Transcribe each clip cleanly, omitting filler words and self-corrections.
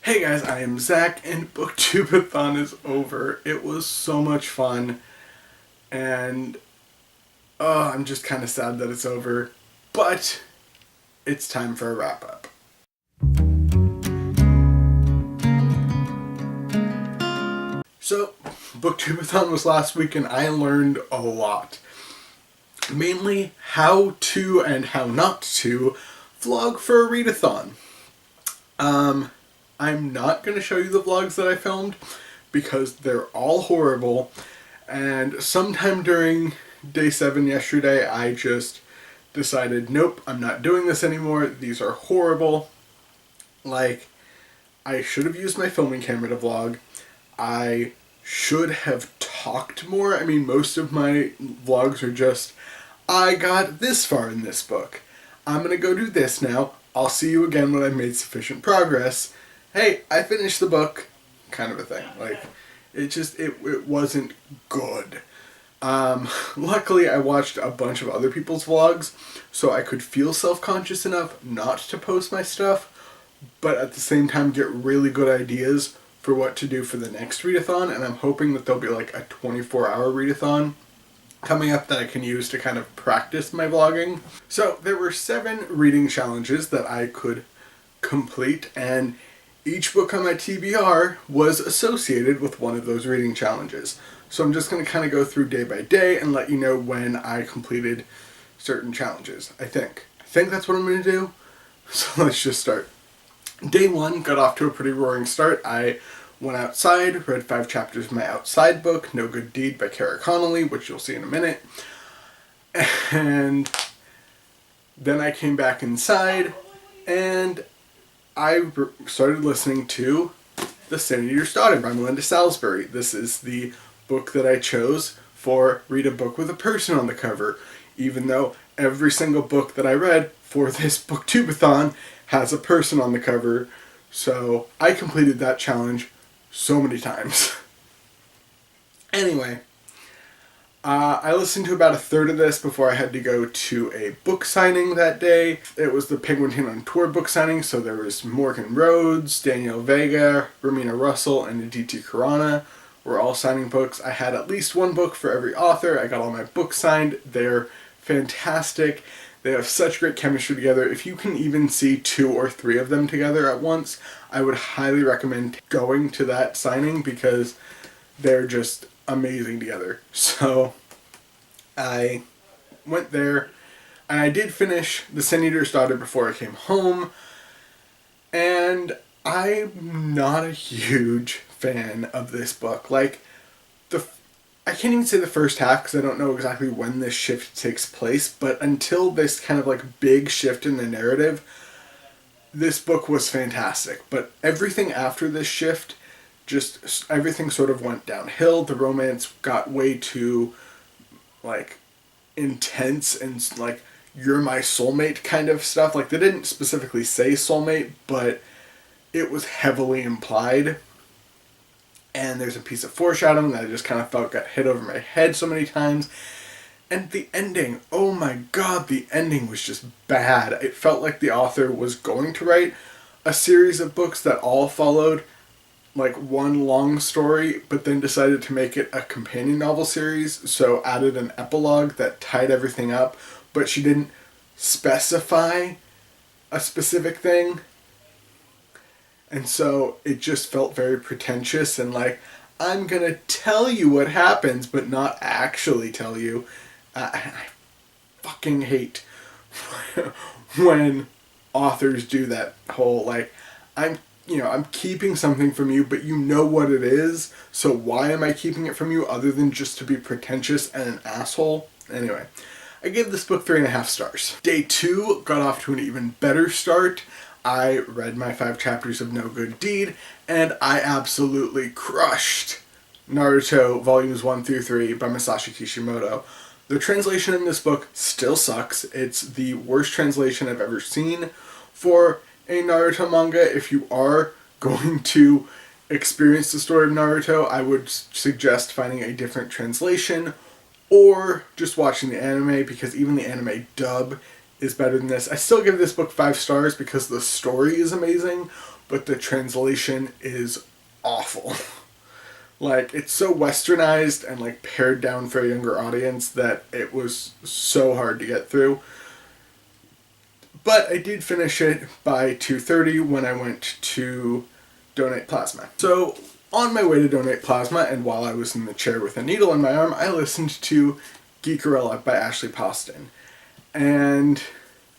Hey guys, I am Zach, and BookTube-A-Thon is over. It was so much fun, and I'm just kind of sad that it's over, but it's time for a wrap-up. So, BookTube-A-Thon was last week, and I learned a lot. Mainly how to and how not to vlog for a readathon. I'm not going to show you the vlogs that I filmed because they're all horrible, and sometime during day 7 yesterday I just decided, nope, I'm not doing this anymore. These are horrible. Like, I should have used my filming camera to vlog. I should have talked more. I mean, most of my vlogs are just, I got this far in this book. I'm going to go do this now. I'll see you again when I've made sufficient progress. Hey, I finished the book, kind of a thing. Like, it wasn't good. Luckily, I watched a bunch of other people's vlogs, so I could feel self-conscious enough not to post my stuff, but at the same time get really good ideas for what to do for the next readathon, and I'm hoping that there'll be like a 24-hour readathon coming up that I can use to kind of practice my vlogging. So there were 7 reading challenges that I could complete, and each book on my TBR was associated with one of those reading challenges. So I'm just going to kind of go through day by day and let you know when I completed certain challenges, I think. That's what I'm going to do. So let's just start. Day 1 got off to a pretty roaring start. I went outside, read 5 chapters of my outside book, No Good Deed by Kara Connolly, which you'll see in a minute. And then I came back inside and I started listening to The Sin-Eater's Daughter by Melinda Salisbury. This is the book that I chose for Read a Book with a Person on the Cover, even though every single book that I read for this BookTube-A-Thon has a person on the cover. So I completed that challenge so many times. Anyway, I listened to about a third of this before I had to go to a book signing that day. It was the Penguin Teen on Tour book signing, so there was Morgan Rhodes, Danielle Vega, Romina Russell, and Aditi Khurana were all signing books. I had at least one book for every author. I got all my books signed. They're fantastic. They have such great chemistry together. If you can even see 2 or 3 of them together at once, I would highly recommend going to that signing because they're just amazing together. So I went there and I did finish The Sin-Eater's Daughter before I came home, and I'm not a huge fan of this book. Like, I can't even say the first half because I don't know exactly when this shift takes place, but until this kind of like big shift in the narrative, this book was fantastic. But everything after this shift, just everything sort of went downhill. The romance got way too like intense and like you're my soulmate kind of stuff. Like, they didn't specifically say soulmate, but it was heavily implied. And there's a piece of foreshadowing that I just kind of felt got hit over my head so many times. And the ending, oh my god, the ending was just bad. It felt like the author was going to write a series of books that all followed like one long story, but then decided to make it a companion novel series, so added an epilogue that tied everything up, but she didn't specify a specific thing. And so it just felt very pretentious and like, I'm gonna tell you what happens, but not actually tell you. I fucking hate when authors do that whole like, I'm keeping something from you, but you know what it is, so why am I keeping it from you other than just to be pretentious and an asshole? Anyway, I gave this book 3.5 stars. Day 2 got off to an even better start. I read my 5 chapters of No Good Deed, and I absolutely crushed Naruto Volumes 1 through 3 by Masashi Kishimoto. The translation in this book still sucks. It's the worst translation I've ever seen for a Naruto manga. If you are going to experience the story of Naruto, I would suggest finding a different translation or just watching the anime, because even the anime dub is better than this. I still give this book 5 stars because the story is amazing, but the translation is awful. Like, it's so westernized and like pared down for a younger audience that it was so hard to get through. But I did finish it by 2:30 when I went to donate plasma. So on my way to donate plasma, and while I was in the chair with a needle in my arm, I listened to Geekerella by Ashley Poston. And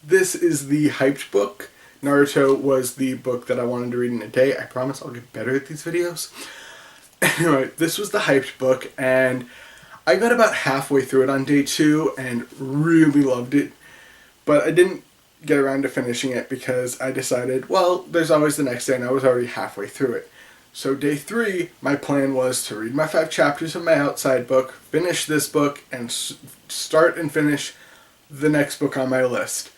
this is the hyped book. Naruto was the book that I wanted to read in a day. I promise I'll get better at these videos. Anyway, this was the hyped book, and I got about halfway through it on day 2 and really loved it. But I didn't get around to finishing it because I decided, well, there's always the next day, and I was already halfway through it. So day 3, my plan was to read my 5 chapters of my outside book, finish this book, and start and finish the next book on my list.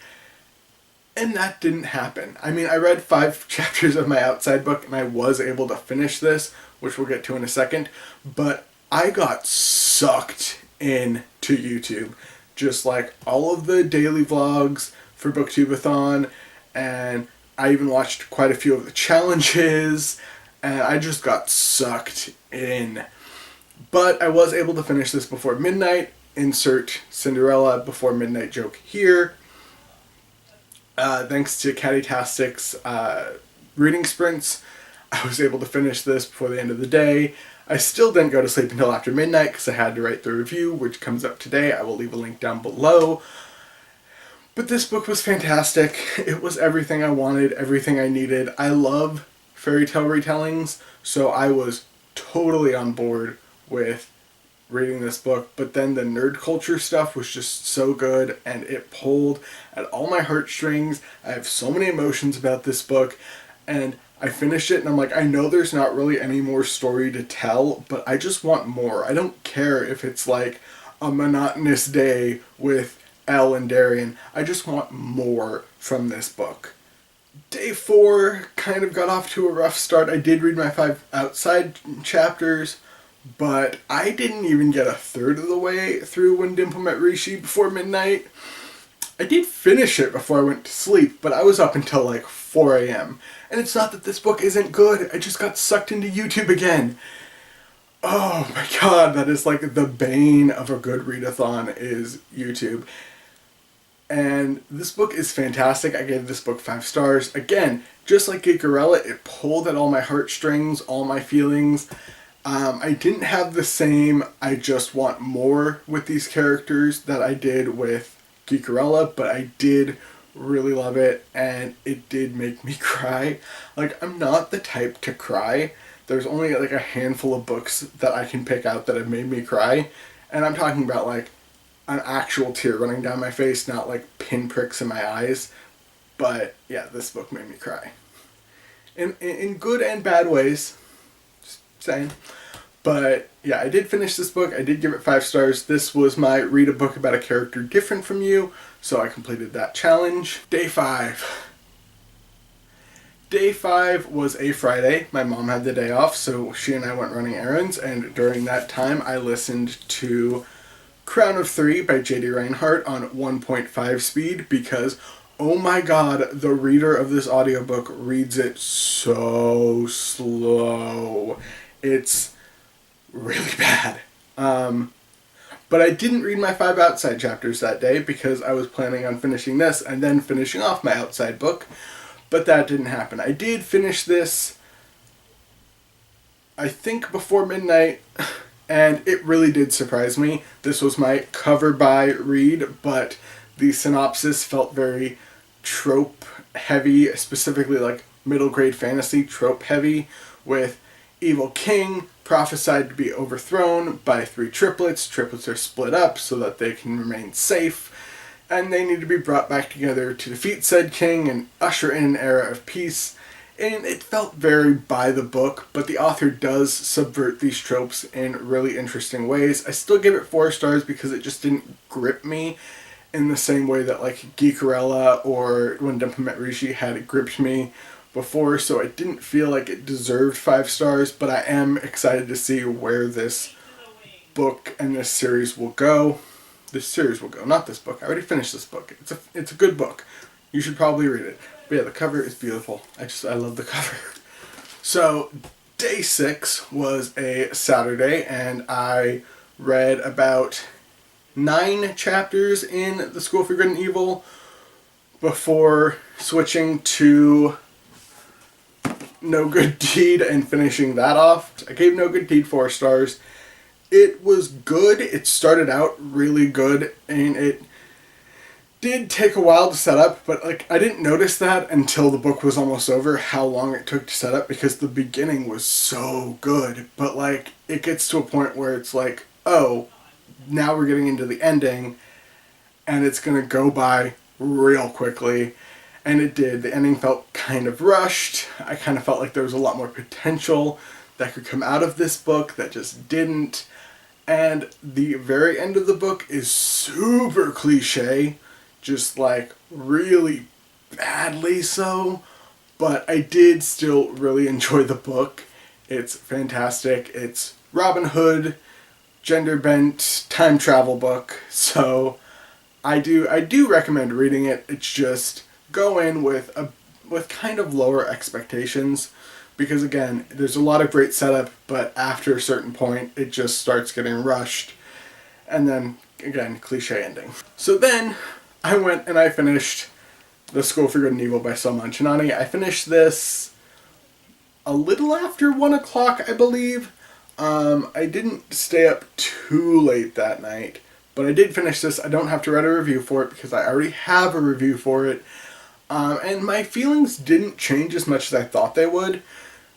And that didn't happen. I mean, I read 5 chapters of my outside book, and I was able to finish this, which we'll get to in a second, but I got sucked into YouTube. Just like all of the daily vlogs for BookTube-A-Thon, and I even watched quite a few of the challenges, and I just got sucked in. But I was able to finish this before midnight. Insert Cinderella before midnight joke here. Thanks to Caddy-tastic's reading sprints, I was able to finish this before the end of the day. I still didn't go to sleep until after midnight because I had to write the review, which comes up today. I will leave a link down below. But this book was fantastic. It was everything I wanted, everything I needed. I love fairy tale retellings, so I was totally on board with reading this book. But then the nerd culture stuff was just so good, and it pulled at all my heartstrings. I have so many emotions about this book, and I finished it and I'm like, I know there's not really any more story to tell, but I just want more. I don't care if it's like a monotonous day with Elle and Darian. I just want more from this book. Day 4 kind of got off to a rough start. I did read my 5 outside chapters, but I didn't even get a third of the way through When Dimple Met Rishi before midnight. I did finish it before I went to sleep, but I was up until like 4 a.m. And it's not that this book isn't good, I just got sucked into YouTube again. Oh my god, that is like the bane of a good readathon is YouTube. And this book is fantastic. I gave this book 5 stars. Again, just like Geekerella, it pulled at all my heartstrings, all my feelings. I didn't have the same I just want more with these characters that I did with Geekerella, but I did really love it, and it did make me cry. Like, I'm not the type to cry. There's only like a handful of books that I can pick out that have made me cry, and I'm talking about like an actual tear running down my face, not like pinpricks in my eyes. But yeah, this book made me cry. In good and bad ways, just saying. But yeah, I did finish this book. I did give it 5 stars. This was my read a book about a character different from you, so I completed that challenge. Day 5. Day 5 was a Friday. My mom had the day off, so she and I went running errands, and during that time I listened to Crown of Three by J.D. Reinhardt on 1.5 speed because, oh my god, the reader of this audiobook reads it so slow. It's really bad. But I didn't read my 5 outside chapters that day because I was planning on finishing this and then finishing off my outside book, but that didn't happen. I did finish this, I think, before midnight, and it really did surprise me. This was my cover by read, but the synopsis felt very trope heavy, specifically like middle grade fantasy trope heavy, with evil king prophesied to be overthrown by 3 triplets. Triplets are split up so that they can remain safe, and they need to be brought back together to defeat said king and usher in an era of peace. And it felt very by the book, but the author does subvert these tropes in really interesting ways. I still give it 4 stars because it just didn't grip me in the same way that like Geekerella or When Dimple Met Rishi had gripped me before, so it didn't feel like it deserved 5 stars, but I am excited to see where this book and this series will go. This series will go, not this book. I already finished this book. It's a good book. You should probably read it. But yeah, the cover is beautiful. I love the cover. So day 6 was a Saturday, and I read about 9 chapters in The School for Good and Evil before switching to No Good Deed and finishing that off. I gave No Good Deed 4 stars. It was good. It started out really good, and it did take a while to set up, but like I didn't notice that until the book was almost over, how long it took to set up, because the beginning was so good, but like it gets to a point where it's like, oh, now we're getting into the ending, and it's gonna go by real quickly. And it did. The ending felt kind of rushed. I kind of felt like there was a lot more potential that could come out of this book that just didn't. And the very end of the book is super cliche, just like really badly so. But I did still really enjoy the book. It's fantastic. It's Robin Hood, gender bent, time travel book. So I do recommend reading it. It's just go in with kind of lower expectations, because again, there's a lot of great setup, but after a certain point it just starts getting rushed, and then again, cliche ending. So then I went and I finished The School for Good and Evil by Salman Chinani. I finished this a little after 1 o'clock, I believe. I didn't stay up too late that night, but I did finish this. I don't have to write a review for it because I already have a review for it. And my feelings didn't change as much as I thought they would,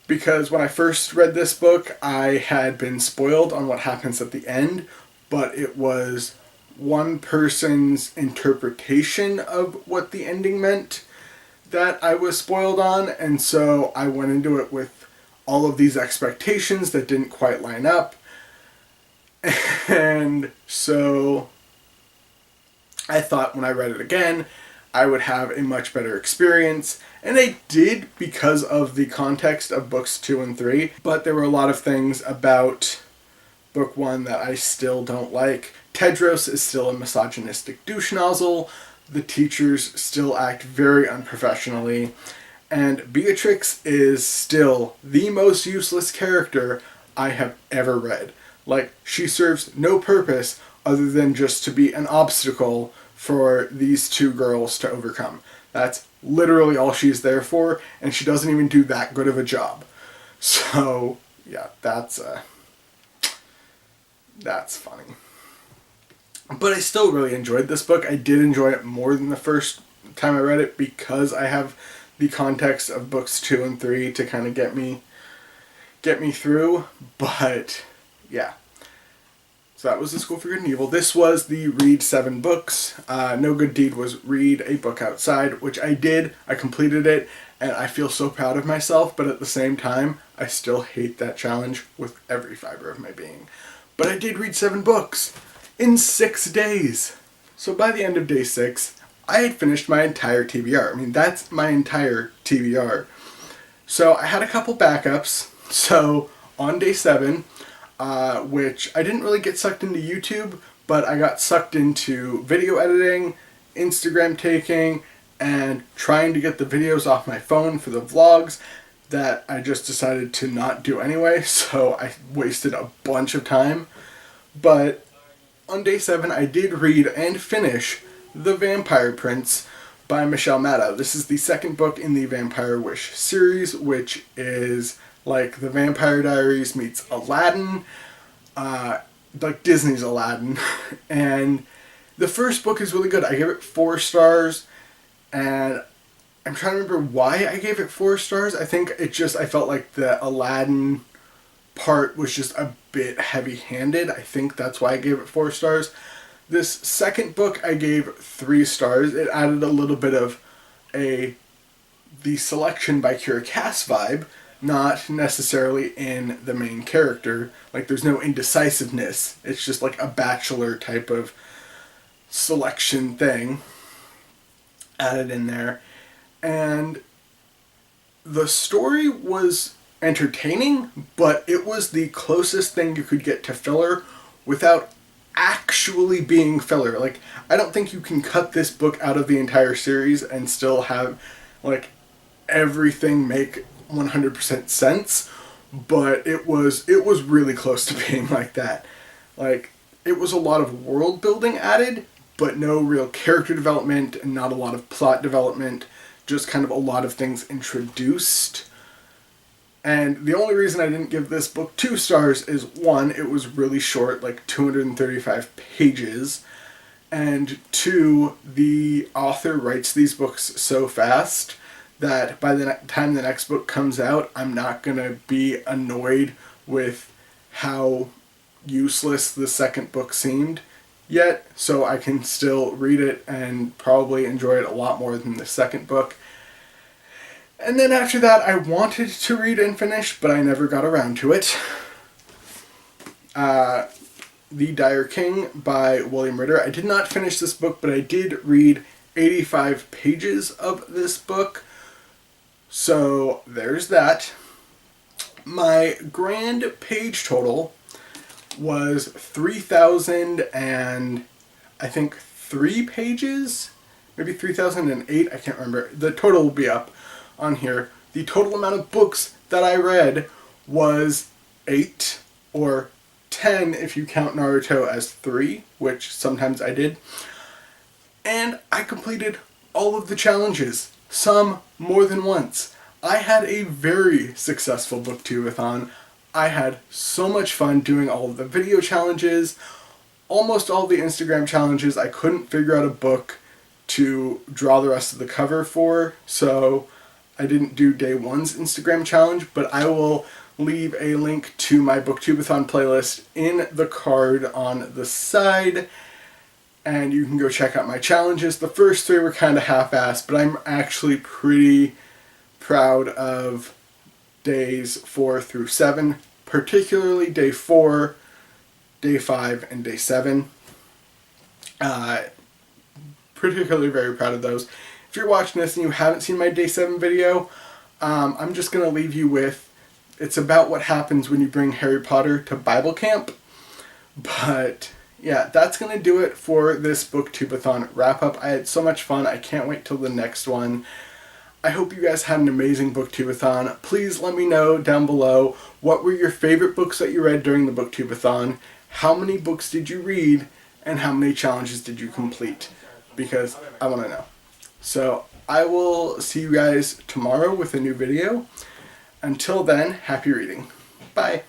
because when I first read this book, I had been spoiled on what happens at the end, but it was one person's interpretation of what the ending meant that I was spoiled on, and so I went into it with all of these expectations that didn't quite line up, and so I thought when I read it again, I would have a much better experience, and I did because of the context of books 2 and 3, but there were a lot of things about book 1 that I still don't like. Tedros is still a misogynistic douche nozzle, the teachers still act very unprofessionally, and Beatrix is still the most useless character I have ever read. Like, she serves no purpose other than just to be an obstacle for these 2 girls to overcome. That's literally all she's there for, and she doesn't even do that good of a job. So, yeah, that's funny. But I still really enjoyed this book. I did enjoy it more than the first time I read it because I have the context of books 2 and 3 to kind of get me through. But, yeah. So that was The School for Good and Evil. This was the read 7 books. No Good Deed was read a book outside, which I did. I completed it, and I feel so proud of myself, but at the same time, I still hate that challenge with every fiber of my being. But I did read 7 books in 6 days. So by the end of day 6, I had finished my entire TBR. I mean, that's my entire TBR. So I had a couple backups. So on day 7, which I didn't really get sucked into YouTube, but I got sucked into video editing, Instagram taking, and trying to get the videos off my phone for the vlogs that I just decided to not do anyway, so I wasted a bunch of time. But on day 7, I did read and finish The Vampire Prince by Michelle Maddow. This is the second book in the Vampire Wish series, which is like The Vampire Diaries meets Aladdin, like Disney's Aladdin. And the first book is really good. I gave it 4 stars, and I'm trying to remember why I gave it 4 stars. I think I felt like the Aladdin part was just a bit heavy-handed. I think that's why I gave it 4 stars. This second book I gave 3 stars. It added a little bit of the selection by Kira Cass vibe, not necessarily in the main character. Like, there's no indecisiveness. It's just like a Bachelor type of selection thing added in there. And the story was entertaining, but it was the closest thing you could get to filler without actually being filler. Like, I don't think you can cut this book out of the entire series and still have like everything make 100% sense, but it was really close to being like that. Like, it was a lot of world building added, but no real character development and not a lot of plot development, just kind of a lot of things introduced. And the only reason I didn't give this book 2 stars is, one, it was really short, like 235 pages, and two, the author writes these books so fast that by the time the next book comes out, I'm not going to be annoyed with how useless the second book seemed yet, so I can still read it and probably enjoy it a lot more than the second book. And then after that, I wanted to read and finish, but I never got around to it. The Dire King by William Ritter. I did not finish this book, but I did read 85 pages of this book. So there's that. My grand page total was 3,000 and I think 3 pages? Maybe 3,008, I can't remember. The total will be up on here. The total amount of books that I read was 8, or 10 if you count Naruto as 3, which sometimes I did. And I completed all of the challenges, some more than once. I had a very successful BookTube-A-Thon. I had so much fun doing all of the video challenges, almost all the Instagram challenges. I couldn't figure out a book to draw the rest of the cover for, so I didn't do day 1's Instagram challenge, but I will leave a link to my BookTube-A-Thon playlist in the card on the side, and you can go check out my challenges. The first 3 were kind of half-assed, but I'm actually pretty proud of days 4 through 7, particularly day 4, day 5, and day 7. Particularly very proud of those. If you're watching this and you haven't seen my day 7 video, I'm just going to leave you with, it's about what happens when you bring Harry Potter to Bible camp. But yeah, that's going to do it for this BookTube-A-Thon wrap-up. I had so much fun. I can't wait till the next one. I hope you guys had an amazing BookTube-A-Thon. Please let me know down below, what were your favorite books that you read during the BookTube-A-Thon? How many books did you read? And how many challenges did you complete? Because I want to know. So I will see you guys tomorrow with a new video. Until then, happy reading. Bye.